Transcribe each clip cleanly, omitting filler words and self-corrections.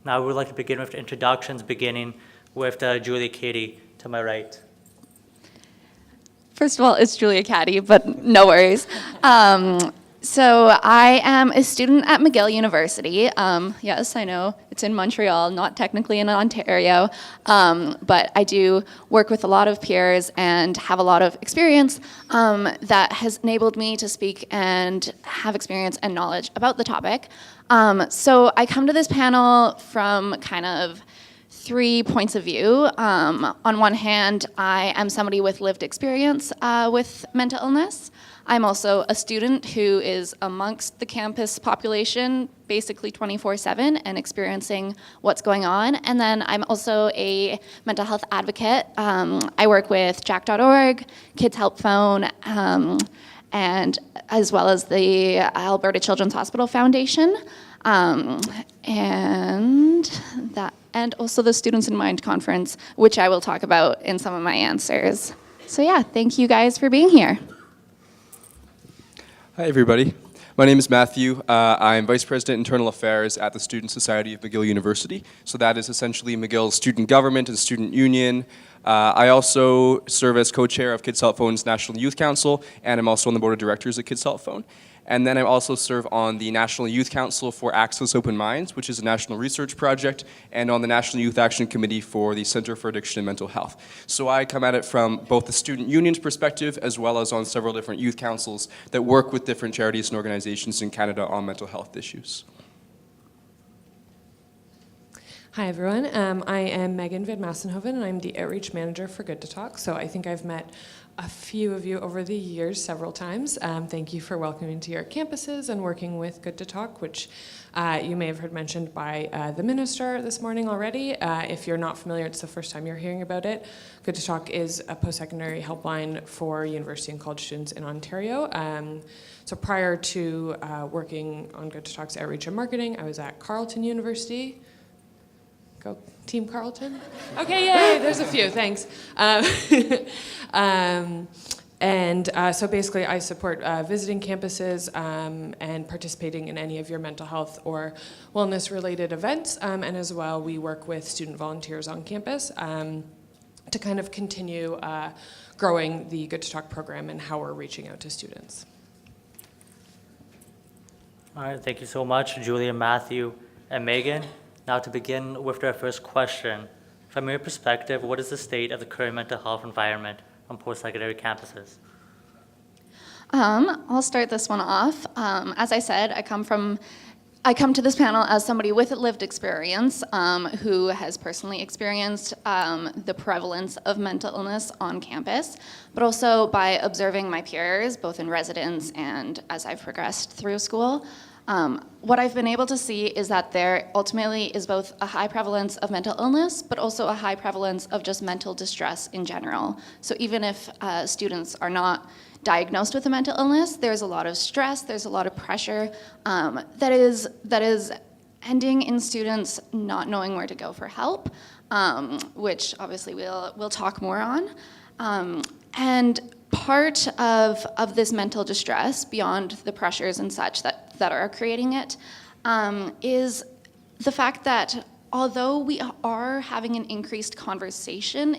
Now we would like to begin with introductions, beginning with Julia Caddy to my right. First of all, it's Julia Caddy, but no worries. So I am a student at McGill University. Yes, I know it's in Montreal, not technically in Ontario, but I do work with a lot of peers and have a lot of experience that has enabled me to speak and have experience and knowledge about the topic. So I come to this panel from kind of 3 points of view. On one hand, I am somebody with lived experience with mental illness. I'm also a student who is amongst the campus population basically 24/7 and experiencing what's going on. And then I'm also a mental health advocate. I work with jack.org, Kids Help Phone, and as well as the Alberta Children's Hospital Foundation. And also the Students in Mind conference, which I will talk about in some of my answers. So yeah, thank you guys for being here. Hi, everybody. My name is Matthew. I'm Vice President Internal Affairs at the Student Society of McGill University. So that is essentially McGill's student government and student union. I also serve as co-chair of Kids Help Phone's National Youth Council, and I'm also on the board of directors at Kids Help Phone. And then I also serve on the National Youth Council for Access Open Minds, which is a national research project, and on the National Youth Action Committee for the Center for Addiction and Mental Health. So I come at it from both the student union's perspective as well as on several different youth councils that work with different charities and organizations in Canada on mental health issues. Hi everyone, I am Megan Vid Massenhoven and I'm the Outreach Manager for Good to Talk. So I think I've met a few of you over the years several times. Thank you for welcoming to your campuses and working with Good to Talk, which you may have heard mentioned by the minister this morning already. If you're not familiar, it's the first time you're hearing about it. Good to Talk is a post-secondary helpline for university and college students in Ontario. So prior to working on Good to Talk's outreach and marketing, I was at Carleton University. Go Team Carleton? Okay, yay, there's a few, thanks. So basically I support visiting campuses and participating in any of your mental health or wellness related events. And as well, we work with student volunteers on campus to kind of continue growing the Good to Talk program and how we're reaching out to students. All right, thank you so much, Julia, Matthew, and Megan. Now to begin with our first question, from your perspective, what is the state of the current mental health environment on post-secondary campuses? I'll start this one off. As I said, I come to this panel as somebody with lived experience who has personally experienced the prevalence of mental illness on campus, but also by observing my peers, both in residence and as I've progressed through school. What I've been able to see is that there ultimately is both a high prevalence of mental illness, but also a high prevalence of just mental distress in general. So even if students are not diagnosed with a mental illness, there's a lot of stress, there's a lot of pressure that is ending in students not knowing where to go for help, which obviously we'll talk more on. And part of this mental distress, beyond the pressures and such that are creating it, is the fact that although we are having an increased conversation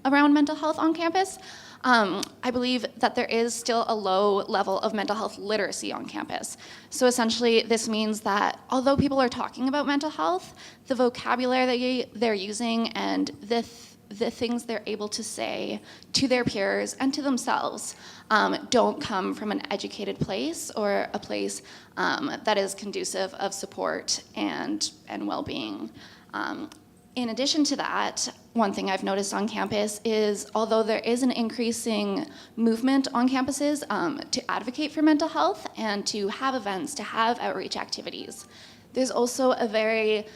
around mental health on campus, I believe that there is still a low level of mental health literacy on campus. So essentially, this means that although people are talking about mental health, the vocabulary that they're using and the things they're able to say to their peers and to themselves don't come from an educated place or a place that is conducive of support and well-being. In addition to that, one thing I've noticed on campus is although there is an increasing movement on campuses to advocate for mental health and to have events, to have outreach activities, there's also a very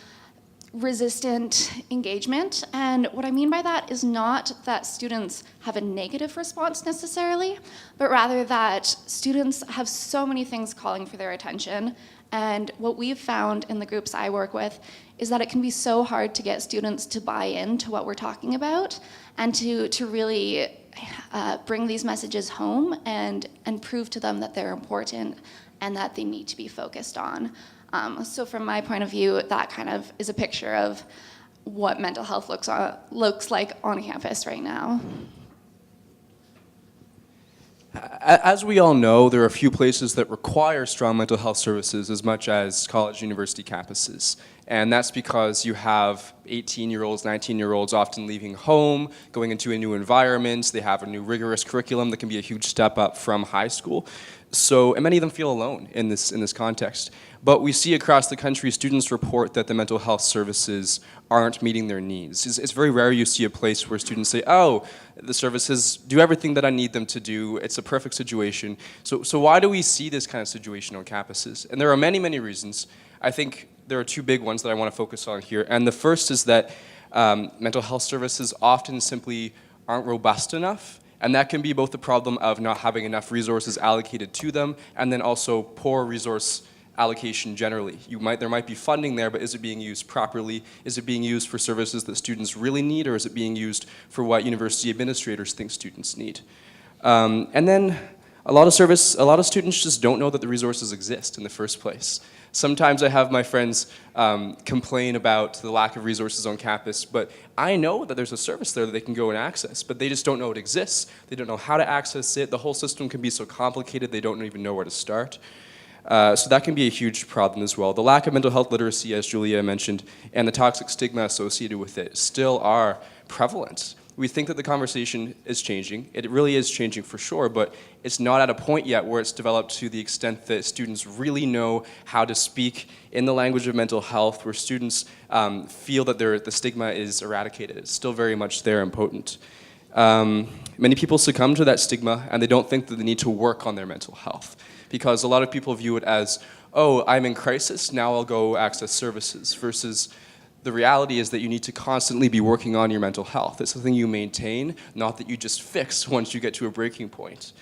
resistant engagement. And what I mean by that is not that students have a negative response necessarily, but rather that students have so many things calling for their attention. And what we've found in the groups I work with is that it can be so hard to get students to buy into what we're talking about and to really bring these messages home and prove to them that they're important and that they need to be focused on. So from my point of view, that kind of is a picture of what mental health looks like on campus right now. As we all know, there are a few places that require strong mental health services as much as college university campuses. And that's because you have 18-year-olds, 19-year-olds often leaving home, going into a new environment. They have a new rigorous curriculum that can be a huge step up from high school. And many of them feel alone in this context. But we see across the country, students report that the mental health services aren't meeting their needs. It's very rare you see a place where students say, oh, the services do everything that I need them to do. It's a perfect situation. So why do we see this kind of situation on campuses? And there are many, many reasons. I think there are two big ones that I want to focus on here. And the first is that mental health services often simply aren't robust enough. And that can be both the problem of not having enough resources allocated to them, and then also poor resource allocation generally. There might be funding there, but is it being used properly? Is it being used for services that students really need, or is it being used for what university administrators think students need? And then a lot of students just don't know that the resources exist in the first place. Sometimes I have my friends complain about the lack of resources on campus, but I know that there's a service there that they can go and access, but they just don't know it exists. They don't know how to access it. The whole system can be so complicated they don't even know where to start. So that can be a huge problem as well. The lack of mental health literacy, as Julia mentioned, and the toxic stigma associated with it still are prevalent. We think that the conversation is changing. It really is changing for sure, but it's not at a point yet where it's developed to the extent that students really know how to speak in the language of mental health, where students feel that the stigma is eradicated. It's still very much there and potent. Many people succumb to that stigma, and they don't think that they need to work on their mental health, because a lot of people view it as, oh, I'm in crisis, now I'll go access services, versus the reality is that you need to constantly be working on your mental health. It's something you maintain, not that you just fix once you get to a breaking point.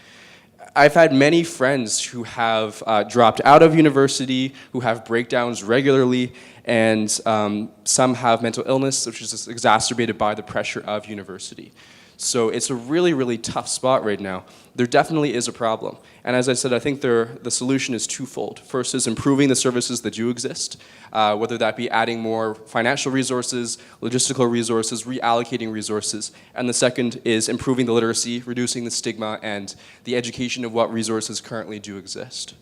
I've had many friends who have dropped out of university, who have breakdowns regularly, and some have mental illness, which is exacerbated by the pressure of university. So it's a really, really tough spot right now. There definitely is a problem. And as I said, I think the solution is twofold. First is improving the services that do exist, whether that be adding more financial resources, logistical resources, reallocating resources. And the second is improving the literacy, reducing the stigma, and the education of what resources currently do exist.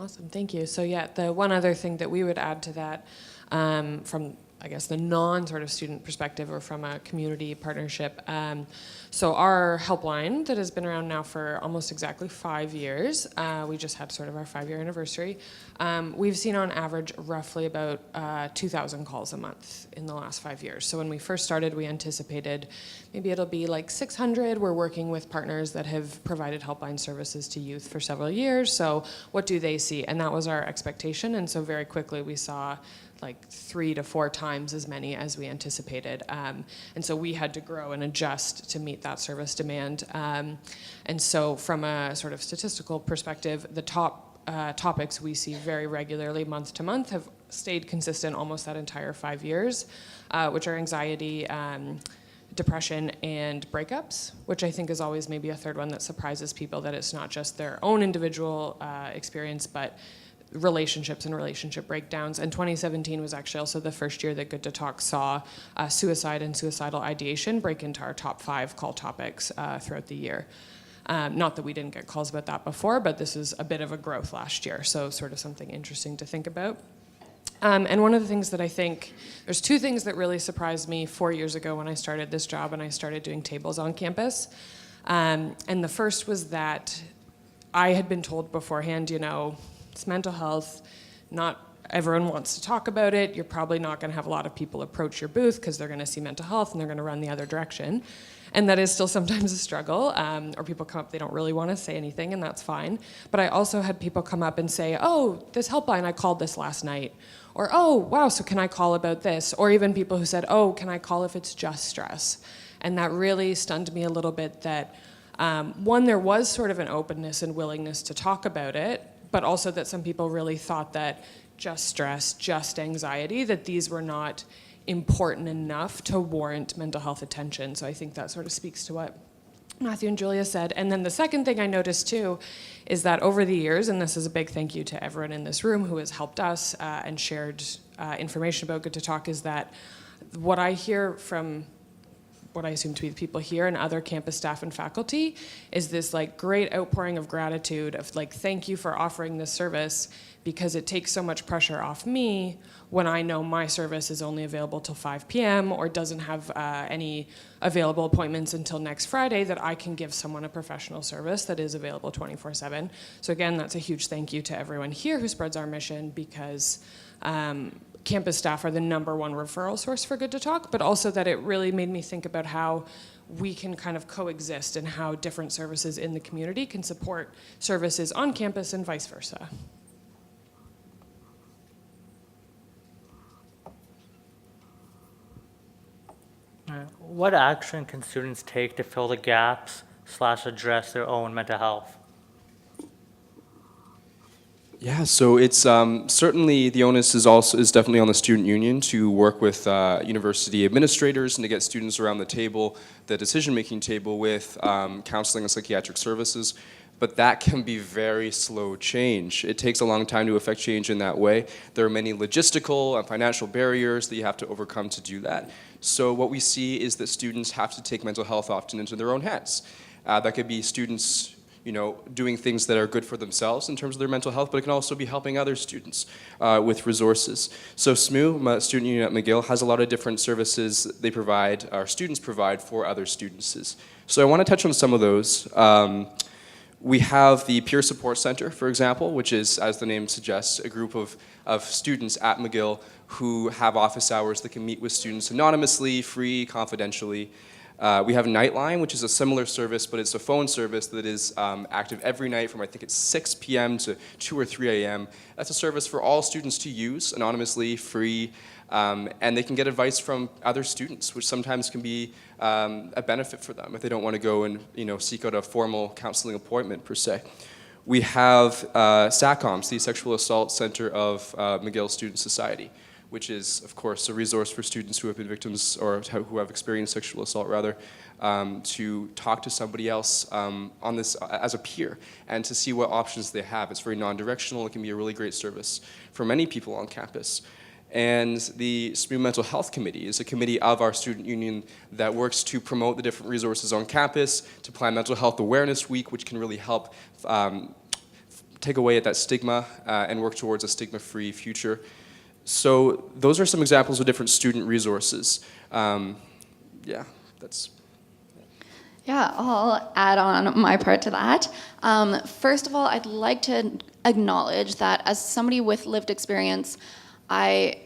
Awesome, thank you. So yeah, the one other thing that we would add to that from I guess the non-sort of student perspective or from a community partnership. So our helpline that has been around now for almost exactly 5 years, we just had sort of our 5-year anniversary. We've seen on average roughly about 2,000 calls a month in the last 5 years. So when we first started, we anticipated maybe it'll be like 600. We're working with partners that have provided helpline services to youth for several years. So what do they see? And that was our expectation. And so very quickly we saw like 3 to 4 times as many as we anticipated. And so we had to grow and adjust to meet that service demand. And so from a sort of statistical perspective, the top topics we see very regularly month to month have stayed consistent almost that entire 5 years, which are anxiety, depression, and breakups, which I think is always maybe a third one that surprises people, that it's not just their own individual experience, but relationships and relationship breakdowns. And 2017 was actually also the first year that Good to Talk saw suicide and suicidal ideation break into our top 5 call topics throughout the year. Not that we didn't get calls about that before, but this is a bit of a growth last year, so sort of something interesting to think about. And one of the things that I think, there's 2 things that really surprised me 4 years ago when I started this job and I started doing tables on campus. And the first was that I had been told beforehand, you know, it's mental health, not everyone wants to talk about it. You're probably not going to have a lot of people approach your booth because they're going to see mental health and they're going to run the other direction. And that is still sometimes a struggle, or people come up, they don't really want to say anything, and that's fine. But I also had people come up and say, oh, this helpline, I called this last night. Or, oh, wow, so can I call about this? Or even people who said, oh, can I call if it's just stress? And that really stunned me a little bit that, one, there was sort of an openness and willingness to talk about it, but also that some people really thought that just stress, just anxiety, that these were not important enough to warrant mental health attention. So I think that sort of speaks to what Matthew and Julia said. And then the second thing I noticed too is that over the years, and this is a big thank you to everyone in this room who has helped us and shared information about Good to Talk, is that what I hear from what I assume to be the people here and other campus staff and faculty is this like great outpouring of gratitude of like, thank you for offering this service, because it takes so much pressure off me when I know my service is only available till 5 p.m. or doesn't have any available appointments until next Friday, that I can give someone a professional service that is available 24/7. So again, that's a huge thank you to everyone here who spreads our mission, because campus staff are the #1 referral source for Good to Talk, but also that it really made me think about how we can kind of coexist and how different services in the community can support services on campus and vice versa. What action can students take to fill the gaps / address their own mental health? Yeah, so it's certainly the onus is definitely on the student union to work with university administrators and to get students around the table, the decision-making table, with counseling and psychiatric services. But that can be very slow change. It takes a long time to affect change in that way. There are many logistical and financial barriers that you have to overcome to do that. So what we see is that students have to take mental health often into their own hands. That could be students, doing things that are good for themselves in terms of their mental health, but it can also be helping other students with resources. So SMU, Student Union at McGill, has a lot of different services they provide, our students provide for other students. So I want to touch on some of those. We have the Peer Support Center, for example, which is, as the name suggests, a group of students at McGill who have office hours that can meet with students anonymously, free, confidentially. We have Nightline, which is a similar service, but it's a phone service that is active every night from, I think it's 6 p.m. to 2 or 3 a.m. That's a service for all students to use anonymously, free, and they can get advice from other students, which sometimes can be a benefit for them if they don't want to go and seek out a formal counseling appointment per se. We have SACOMS, the Sexual Assault Center of McGill Student Society, which is, of course, a resource for students who have been victims or who have experienced sexual assault, rather, to talk to somebody else on this as a peer and to see what options they have. It's very non-directional. It can be a really great service for many people on campus. And the SMU Mental Health Committee is a committee of our student union that works to promote the different resources on campus, to plan Mental Health Awareness Week, which can really help take away at that stigma and work towards a stigma-free future. So those are some examples of different student resources. Yeah, I'll add on my part to that. First of all, I'd like to acknowledge that as somebody with lived experience, I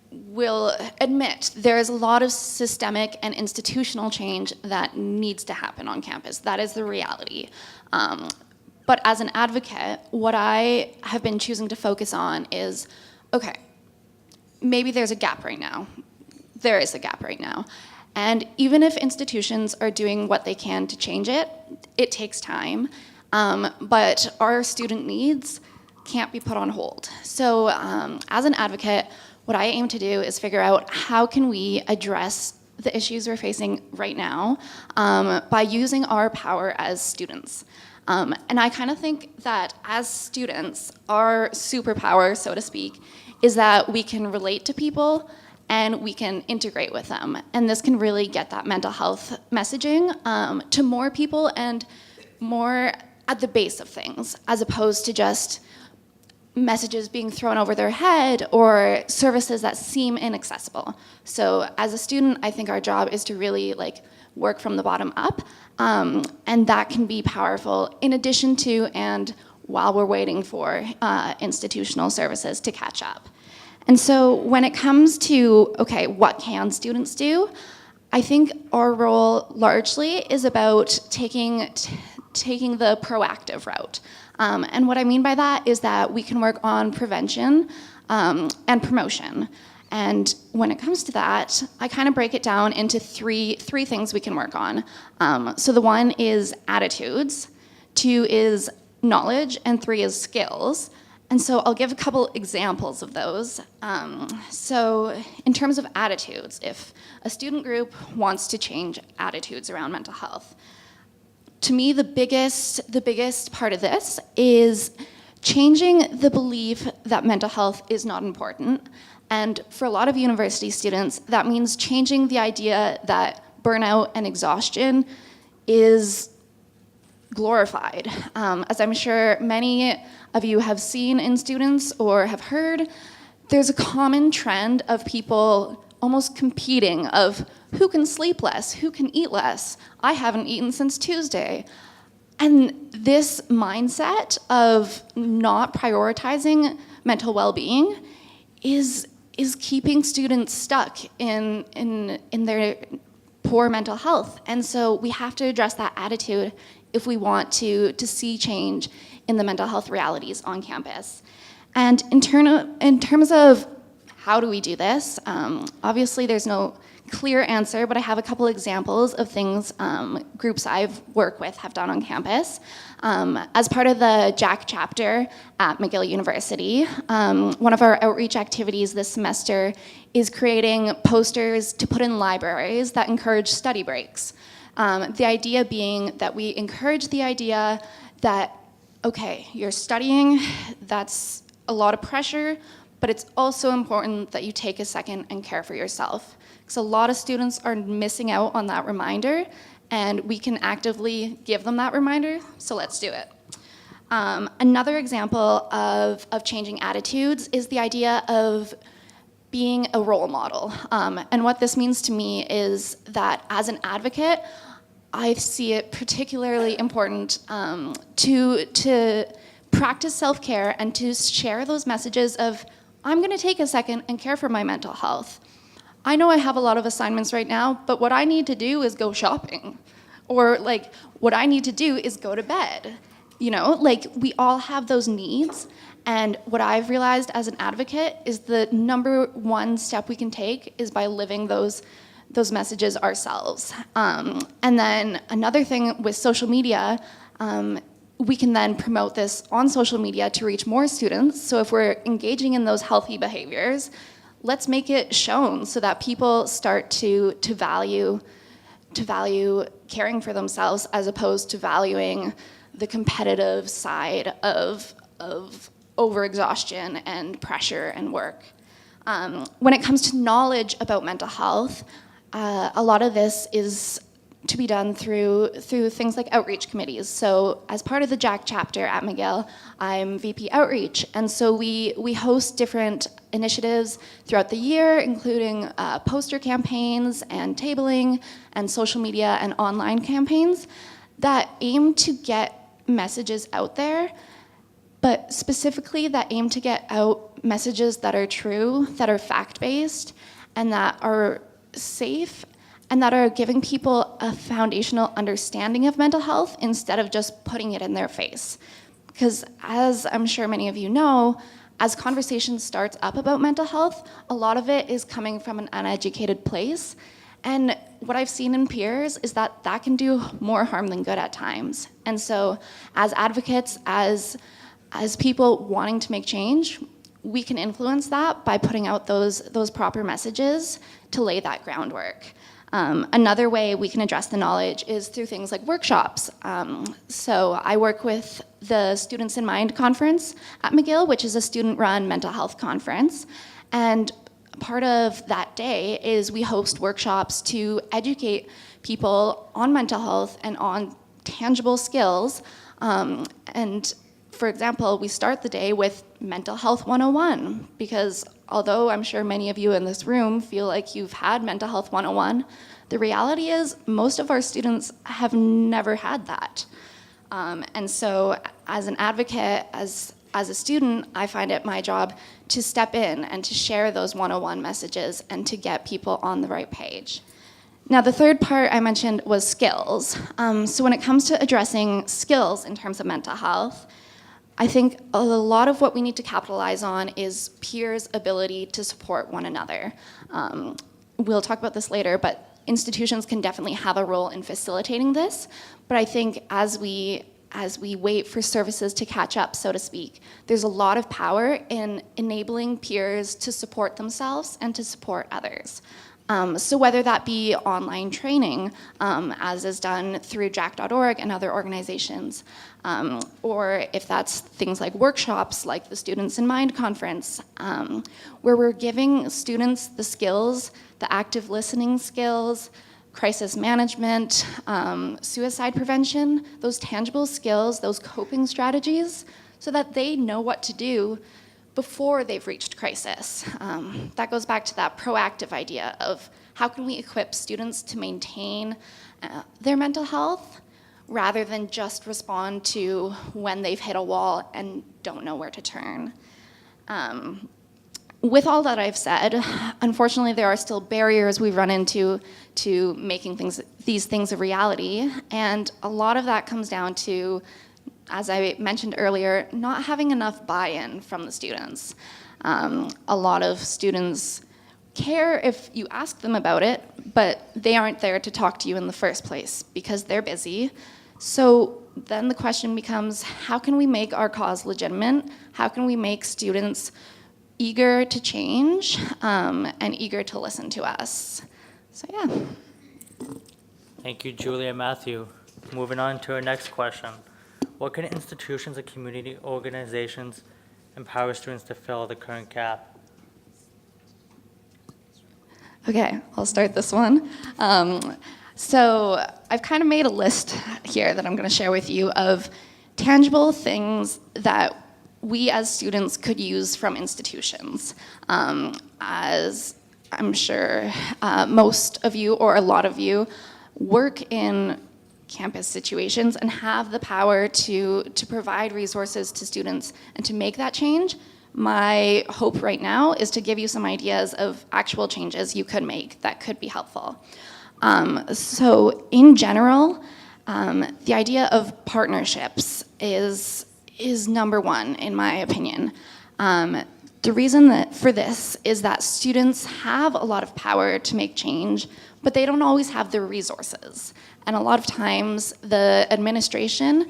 will admit there is a lot of systemic and institutional change that needs to happen on campus. That is the reality. But as an advocate, what I have been choosing to focus on is, okay, maybe there's a gap right now. There is a gap right now. And even if institutions are doing what they can to change it, it takes time. But our student needs can't be put on hold. So as an advocate, what I aim to do is figure out how can we address the issues we're facing right now by using our power as students. And I kind of think that as students, our superpower, so to speak, is that we can relate to people and we can integrate with them. And this can really get that mental health messaging to more people and more at the base of things, as opposed to just messages being thrown over their head or services that seem inaccessible. So as a student, I think our job is to really work from the bottom up, and that can be powerful in addition to and while we're waiting for institutional services to catch up. And so when it comes to, okay, what can students do? I think our role largely is about taking the proactive route. And what I mean by that is that we can work on prevention and promotion. And when it comes to that, I kind of break it down into three things we can work on. So the one is attitudes, 2 is knowledge, and 3 is skills. And so I'll give a couple examples of those. So in terms of attitudes, if a student group wants to change attitudes around mental health, to me, the biggest part of this is changing the belief that mental health is not important. And for a lot of university students, that means changing the idea that burnout and exhaustion is glorified. As I'm sure many of you have seen in students or have heard, there's a common trend of people almost competing of who can sleep less, who can eat less. I haven't eaten since Tuesday. And this mindset of not prioritizing mental well-being is keeping students stuck in their poor mental health. And so we have to address that attitude if we want to see change in the mental health realities on campus. And in terms of how do we do this, obviously there's no clear answer, but I have a couple examples of things groups I've worked with have done on campus. As part of the JAC chapter at McGill University, one of our outreach activities this semester is creating posters to put in libraries that encourage study breaks. The idea being that we encourage the idea that, okay, you're studying, that's a lot of pressure, but it's also important that you take a second and care for yourself. Because a lot of students are missing out on that reminder, and we can actively give them that reminder, so let's do it. Another example of changing attitudes is the idea of being a role model. And what this means to me is that as an advocate, I see it particularly important to practice self-care and to share those messages of, I'm gonna take a second and care for my mental health. I know I have a lot of assignments right now, but what I need to do is go shopping. Or like, what I need to do is go to bed. You know, like we all have those needs. And what I've realized as an advocate is the number one step we can take is by living those messages ourselves. And then another thing with social media, we can then promote this on social media to reach more students. So if we're engaging in those healthy behaviors, let's make it shown so that people start to value caring for themselves as opposed to valuing the competitive side of overexhaustion and pressure and work. When it comes to knowledge about mental health, a lot of this is to be done through things like outreach committees. So as part of the JAC chapter at McGill, I'm VP Outreach. And so we host different initiatives throughout the year, including poster campaigns and tabling and social media and online campaigns that aim to get messages out there, but specifically that aim to get out messages that are true, that are fact-based, and that are safe, and that are giving people a foundational understanding of mental health instead of just putting it in their face. Because as I'm sure many of you know, as conversation starts up about mental health, a lot of it is coming from an uneducated place. And what I've seen in peers is that that can do more harm than good at times. And so as advocates, as people wanting to make change, we can influence that by putting out those proper messages to lay that groundwork. Another way we can address the knowledge is through things like workshops. So I work with the Students in Mind conference at McGill, which is a student-run mental health conference. And part of that day is we host workshops to educate people on mental health and on tangible skills. And for example, we start the day with Mental Health 101, because although I'm sure many of you in this room feel like you've had Mental Health 101, the reality is most of our students have never had that. And so as an advocate, as a student, I find it my job to step in and to share those 101 messages and to get people on the right page. Now, the third part I mentioned was skills. So when it comes to addressing skills in terms of mental health, I think a lot of what we need to capitalize on is peers' ability to support one another. We'll talk about this later, but institutions can definitely have a role in facilitating this. But I think as we wait for services to catch up, so to speak, there's a lot of power in enabling peers to support themselves and to support others. So whether that be online training, as is done through jack.org and other organizations, or if that's things like workshops like the Students in Mind conference, where we're giving students the skills, the active listening skills, crisis management, suicide prevention, those tangible skills, those coping strategies, so that they know what to do before they've reached crisis. That goes back to that proactive idea of how can we equip students to maintain their mental health rather than just respond to when they've hit a wall and don't know where to turn. With all that I've said, unfortunately there are still barriers we run into to making these things a reality, and a lot of that comes down to, as I mentioned earlier, not having enough buy-in from the students. A lot of students care if you ask them about it, but they aren't there to talk to you in the first place because they're busy. So then the question becomes, how can we make our cause legitimate? How can we make students eager to change and eager to listen to us? So yeah. Thank you, Julia and Matthew. Moving on to our next question. What can institutions and community organizations empower students to fill the current gap? Okay, I'll start this one. So I've kind of made a list here that I'm going to share with you of tangible things that we as students could use from institutions. As I'm sure most of you or a lot of you work in campus situations and have the power to provide resources to students and to make that change. My hope right now is to give you some ideas of actual changes you could make that could be helpful. So in general, the idea of partnerships is number one, in my opinion. The reason for this is that students have a lot of power to make change, but they don't always have the resources. And a lot of times, the administration,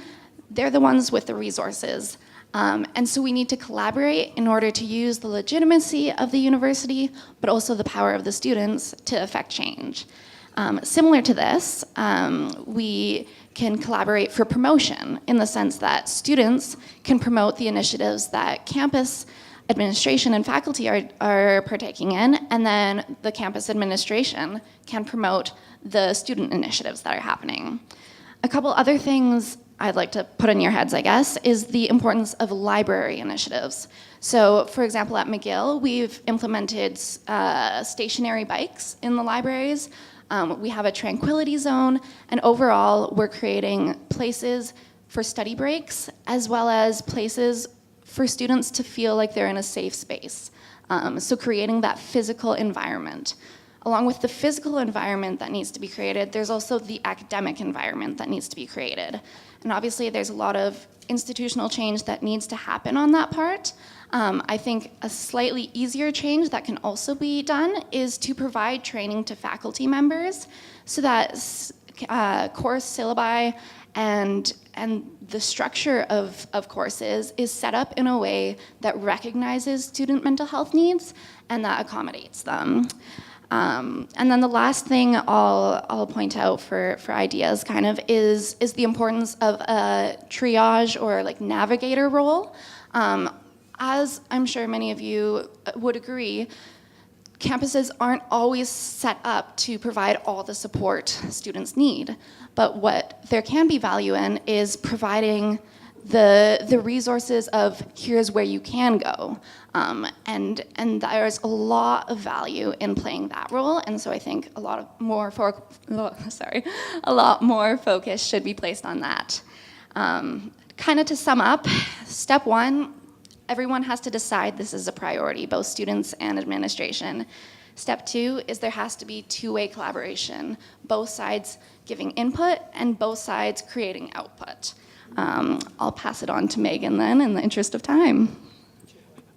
they're the ones with the resources. And so we need to collaborate in order to use the legitimacy of the university, but also the power of the students to affect change. Similar to this, we can collaborate for promotion in the sense that students can promote the initiatives that campus administration and faculty are partaking in, and then the campus administration can promote the student initiatives that are happening. A couple other things I'd like to put in your heads, I guess, is the importance of library initiatives. So, for example, at McGill, we've implemented stationary bikes in the libraries. We have a tranquility zone, and overall, we're creating places for study breaks, as well as places for students to feel like they're in a safe space. So creating that physical environment. Along with the physical environment that needs to be created, there's also the academic environment that needs to be created. And obviously there's a lot of institutional change that needs to happen on that part. I think a slightly easier change that can also be done is to provide training to faculty members so that course syllabi and the structure of courses is set up in a way that recognizes student mental health needs and that accommodates them. And then the last thing I'll point out for ideas kind of is the importance of a triage or like navigator role. As I'm sure many of you would agree, campuses aren't always set up to provide all the support students need. But what there can be value in is providing the resources of here's where you can go. And there's a lot of value in playing that role. And so I think a lot more focus should be placed on that. Kind of to sum up, step one, everyone has to decide this is a priority, both students and administration. Step two is there has to be two-way collaboration, both sides giving input and both sides creating output. I'll pass it on to Megan then in the interest of time.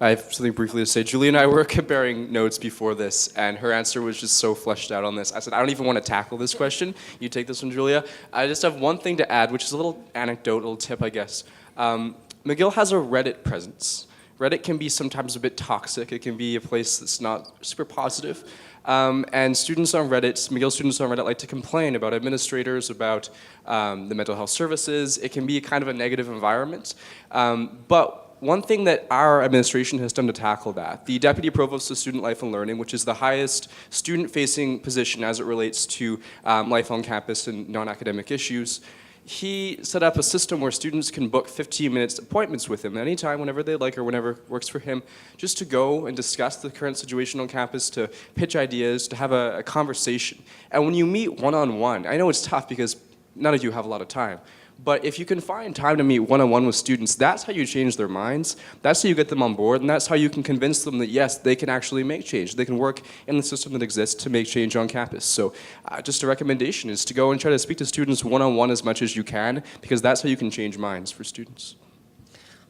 I have something briefly to say. Julie and I were comparing notes before this, and her answer was just so fleshed out on this. I said, I don't even want to tackle this question. You take this one, Julia. I just have one thing to add, which is a little anecdotal tip, I guess. McGill has a Reddit presence. Reddit can be sometimes a bit toxic. It can be a place that's not super positive. And students on Reddit, McGill students on Reddit like to complain about administrators, about the mental health services. It can be kind of a negative environment. But one thing that our administration has done to tackle that, the Deputy Provost of Student Life and Learning, which is the highest student-facing position as it relates to life on campus and non-academic issues, he set up a system where students can book 15-minute appointments with him anytime, whenever they like or whenever works for him, just to go and discuss the current situation on campus, to pitch ideas, to have a conversation. And when you meet one-on-one, I know it's tough because none of you have a lot of time, but if you can find time to meet one-on-one with students, that's how you change their minds, that's how you get them on board, and that's how you can convince them that, yes, they can actually make change. They can work in the system that exists to make change on campus. So just a recommendation is to go and try to speak to students one-on-one as much as you can, because that's how you can change minds for students.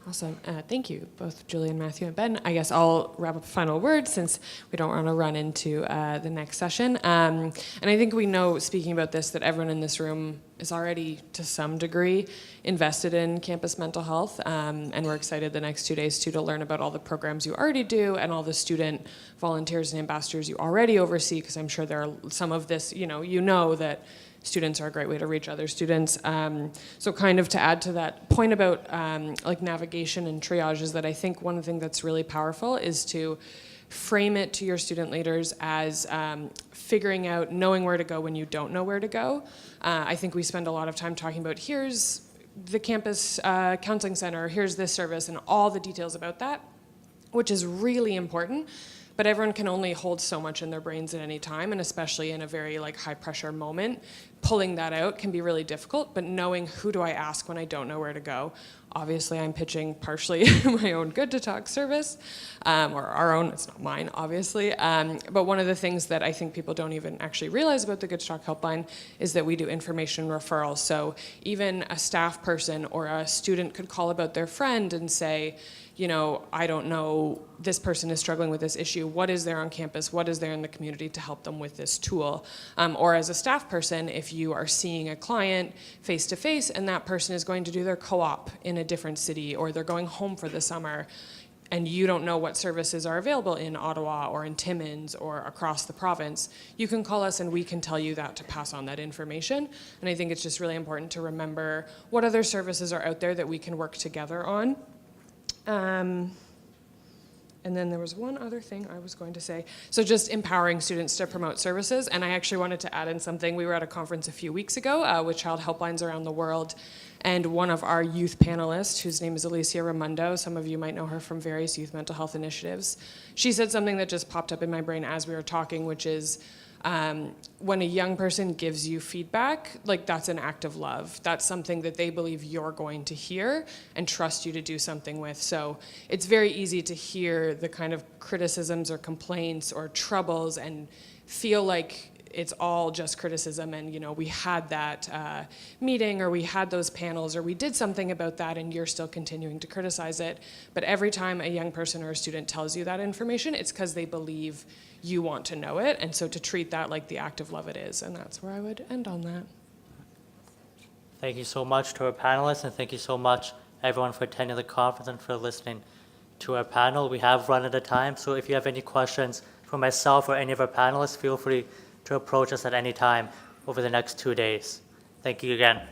Awesome. Thank you, both Julie and Matthew and Ben. I guess I'll wrap up a final word since we don't want to run into the next session. And I think we know, speaking about this, that everyone in this room is already, to some degree, invested in campus mental health. And we're excited the next 2 days, too, to learn about all the programs you already do and all the student volunteers and ambassadors you already oversee, because I'm sure there are some of this, you know that students are a great way to reach other students. So kind of to add to that point about like navigation and triage, is that I think one thing that's really powerful is to frame it to your student leaders as figuring out, knowing where to go when you don't know where to go. I think we spend a lot of time talking about, here's the campus counseling center, here's this service, and all the details about that, which is really important. But everyone can only hold so much in their brains at any time, and especially in a very high pressure moment, pulling that out can be really difficult. But knowing who do I ask when I don't know where to go. Obviously, I'm pitching partially my own Good to Talk service, or our own, it's not mine, obviously. But one of the things that I think people don't even actually realize about the Good to Talk helpline is that we do information referrals. So even a staff person or a student could call about their friend and say, I don't know, this person is struggling with this issue. What is there on campus? What is there in the community to help them with this tool? Or as a staff person, if you are seeing a client face-to-face and that person is going to do their co-op in a different city, or they're going home for the summer, and you don't know what services are available in Ottawa or in Timmins or across the province, you can call us and we can tell you that to pass on that information. And I think it's just really important to remember what other services are out there that we can work together on. And then there was one other thing I was going to say. So just empowering students to promote services. And I actually wanted to add in something. We were at a conference a few weeks ago with child helplines around the world. And one of our youth panelists, whose name is Alicia Ramundo, some of you might know her from various youth mental health initiatives, she said something that just popped up in my brain as we were talking, which is, when a young person gives you feedback, that's an act of love. That's something that they believe you're going to hear and trust you to do something with. So it's very easy to hear the kind of criticisms or complaints or troubles and feel like it's all just criticism and, we had that meeting or we had those panels or we did something about that and you're still continuing to criticize it. But every time a young person or a student tells you that information, it's because they believe you want to know it, and so to treat that like the act of love it is, and that's where I would end on that. Thank you so much to our panelists, and thank you so much, everyone, for attending the conference and for listening to our panel. We have run out of time, so if you have any questions for myself or any of our panelists, feel free to approach us at any time over the next 2 days. Thank you again.